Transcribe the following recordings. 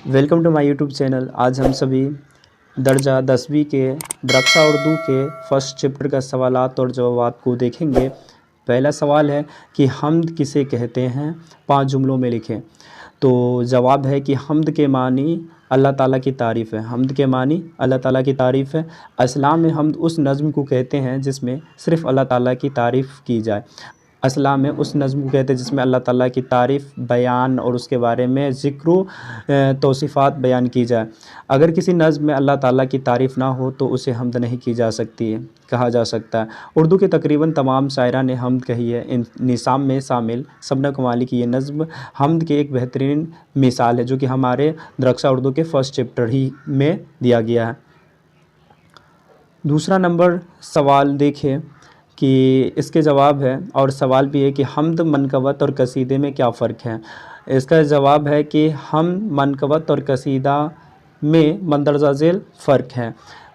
Welcome to my YouTube channel. आज हम सभी दर्जा 10वीं के दरक्षा उर्दू के फर्स्ट चैप्टर का सवालात और जवाबात को देखेंगे। पहला सवाल है कि हम्द किसे कहते हैं, 5 जुमलों में लिखें। तो जवाब है कि हम्द के मानी अल्लाह ताला की तारीफ़ है। हम्द के मानी अल्लाह ताला की तारीफ़ है। इस्लाम में हम्द उस नज़्म को कहते हैं जिसमें सिर्फ़ अल्लाह ताला की तारीफ़ की जाए। इस्लाम में उस नज़्म को कहते हैं जिसमें अल्लाह ताला की तारीफ़, बयान और उसके बारे में ज़िक्र तौसीफ़ात बयान की जाए। अगर किसी नज़्म में अल्लाह ताला की तारीफ़ ना हो तो उसे हम्द नहीं की जा सकती है, कहा जा सकता है। उर्दू के तकरीबन तमाम शायरा ने हम्द कही है। इन निसाम में शामिल शबनम कमाली की ये नज़्म हम्द की एक बेहतरीन मिसाल है, जो कि हमारे दरक्षा उर्दू के फर्स्ट चैप्टर ही में दिया गया है। दूसरा नंबर सवाल देखें कि इसके जवाब है, और सवाल भी है कि हम्द, मनकबत और कसीदे में क्या फ़र्क है। इसका जवाब है कि हम्द, मनकबत और कसीदा में मंदरजा झेल फ़र्क है।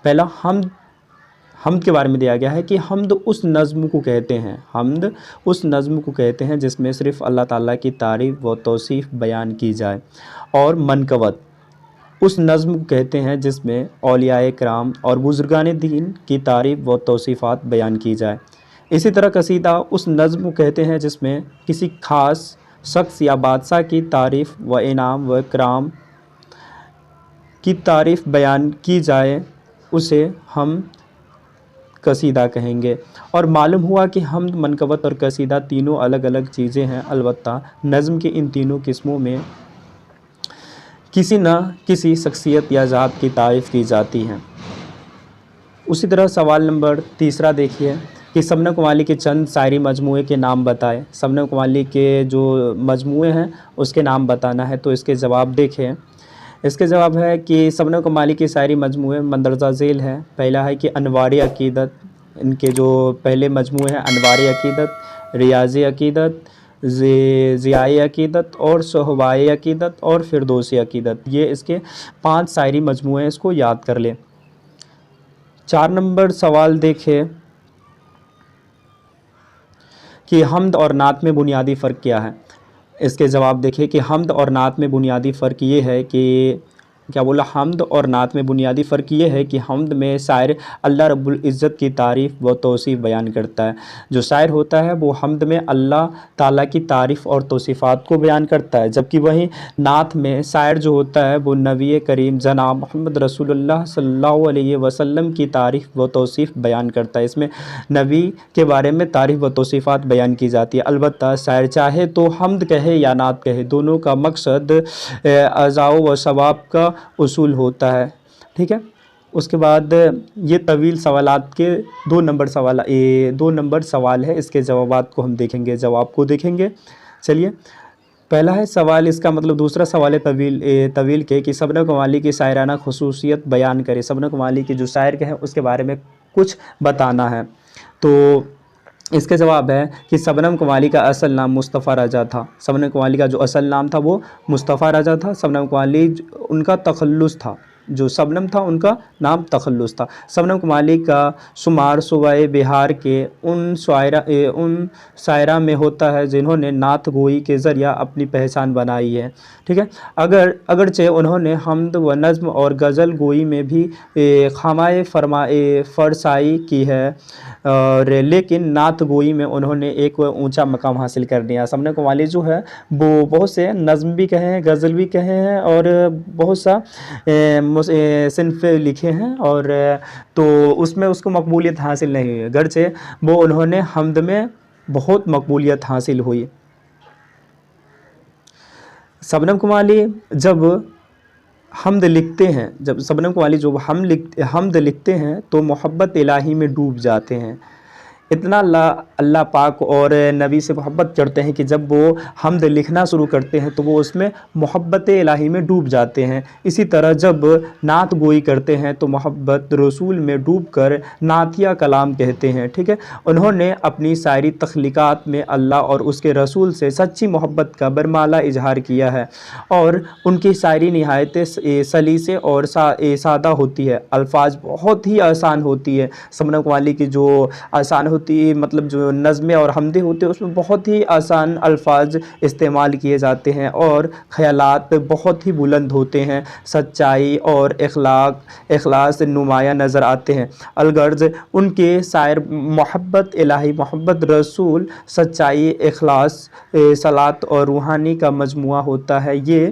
पहला हम्द के बारे में दिया गया है कि हम्द उस नज़्म को कहते हैं, हम्द उस नज़्म को कहते हैं जिसमें सिर्फ़ अल्लाह ताला की तारीफ़ व तौसीफ़ बयान की जाए। और मनकबत उस नज़्म को कहते हैं जिसमें औलियाए किराम और बुज़ुर्गान दीन की तारीफ़ व तौसीफ़ात बयान की जाए। इसी तरह कसीदा उस नज़्म को कहते हैं जिसमें किसी ख़ास शख्स या बादशाह की तारीफ़ व इनाम व इकराम की तारीफ़ बयान की जाए, उसे हम कसीदा कहेंगे। और मालूम हुआ कि हम्द, मनकबत और कसीदा तीनों अलग अलग चीज़ें हैं। अलबत्ता नज़्म की इन तीनों किस्मों में किसी न किसी शख्सियत या ज़ात की तारीफ़ की जाती है। उसी तरह सवाल नंबर तीसरा देखिए कि शबनम कमाली के चंद शायरी मजमूए के नाम बताएं। शबनम कमाली के जो मजमूए हैं उसके नाम बताना है। तो इसके जवाब देखें। इसके जवाब है कि शबनम कमाली के शायरी मजमूए मंदरजा झेल है। पहला है कि अनवार अक़ीदत, इनके जो पहले मजमूए हैं अनवार अक़ीदत, रियाज़ अक़ीदत, ज़ियाए अक़ीदत और शोहबाए अक़ीदत और फिरदौसी अक़ीदत। ये इसके 5 शायरी मजमूए हैं, इसको याद कर लें। 4 नंबर सवाल देखें कि हम्द और नात में बुनियादी फ़र्क क्या है। इसके जवाब देखिए कि हम्द और नात में बुनियादी फ़र्क ये है कि क्या बोला, हम्द और नात में बुनियादी फ़र्क ये है कि हम्द में शायर अल्लाह रब्बुल इज़्ज़त की तारीफ़ व तौसीफ़ बयान करता है। जो शायर होता है वो हम्द में अल्लाह ताला की तारीफ़ और तौसीफ़ात को बयान करता है, जबकि वहीं नात में शायर जो होता है वो नबी करीम जनाब मोहम्मद रसूलुल्लाह सल्लल्लाहु अलैहि वसल्लम की तारीफ़ व तौसीफ़ बयान करता है। इसमें नबी के बारे में तारीफ़ व तौसीफ़ात बयान की जाती है। अलबत्ता शायर चाहे तो हम्द कहे या नात कहे, दोनों का मकसद अज़ाओ व सवाब का उसूल होता है। ठीक है। उसके बाद ये तवील सवालात के 2 नंबर सवाल है। इसके जवाबात को हम देखेंगे, जवाब को देखेंगे। चलिए, पहला है सवाल, इसका मतलब दूसरा सवाल है तवील के कि शबनम कमाली की शायराना खुसूसियत बयान करे। शबनम कमाली की जो शायर के हैं उसके बारे में कुछ बताना है। तो इसके जवाब है कि शबनम कमाली का असल नाम मुस्तफ़ा रजा था। शबनम कमाली का जो असल नाम था वो मुस्तफ़ा रजा था। शबनम कमाली उनका तखल्लुस था, जो शबनम था उनका नाम तखल्लुस था। शबनम कमाली का शुमार सूबाए बिहार के उन शायरा में होता है जिन्होंने नात गोई के ज़रिया अपनी पहचान बनाई है। ठीक है। अगरचे उन्होंने हम्द व नज़्म और गज़ल गोई में भी खामाए फरसाई की है, और लेकिन नात गोई में उन्होंने एक ऊंचा मकाम हासिल कर लिया। शबनम कमाली जो है वो बहुत से नज़्म भी कहे हैं, गज़ल भी कहे हैं और बहुत सा सिन्फ़ लिखे हैं, और तो उसमें उसको मकबूलियत हासिल नहीं हुई, गरचे वो उन्होंने हम्द में बहुत मकबूलियत हासिल हुई। शबनम कमाली जब हम्द लिखते हैं, जब शबनम कमाली जो हम्द लिखते हैं तो मोहब्बत इलाही में डूब जाते हैं। इतना अल्लाह पाक और नबी से मोहब्बत करते हैं कि जब वो हम्द लिखना शुरू करते हैं तो वो उसमें मोहब्बत इलाही में डूब जाते हैं। इसी तरह जब नात गोई करते हैं तो मोहब्बत रसूल में डूबकर नातिया कलाम कहते हैं। ठीक है। उन्होंने अपनी शायरी तख्लीक़ात में अल्लाह और उसके रसूल से सच्ची मोहब्बत का बरमाला इजहार किया है, और उनकी शायरी निहायत सलीसे और सादा होती है। अल्फाज बहुत ही आसान होती है। शबनम कमाली की जो आसान ہوتی ہے، مطلب جو نظمیں اور حمدیں ہوتے ہیں اس میں بہت ہی آسان الفاظ استعمال کیے جاتے ہیں اور خیالات بہت ہی بلند ہوتے ہیں، سچائی اور اخلاص نمایاں نظر آتے ہیں۔ الغرض ان کے شاعر محبت الہی، محبت رسول، سچائی، اخلاص، صلات اور روحانی کا مجموعہ ہوتا ہے۔ یہ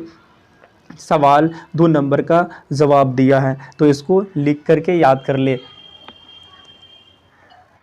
سوال 2 نمبر کا جواب دیا ہے، تو اس کو لکھ کر کے یاد کر لے۔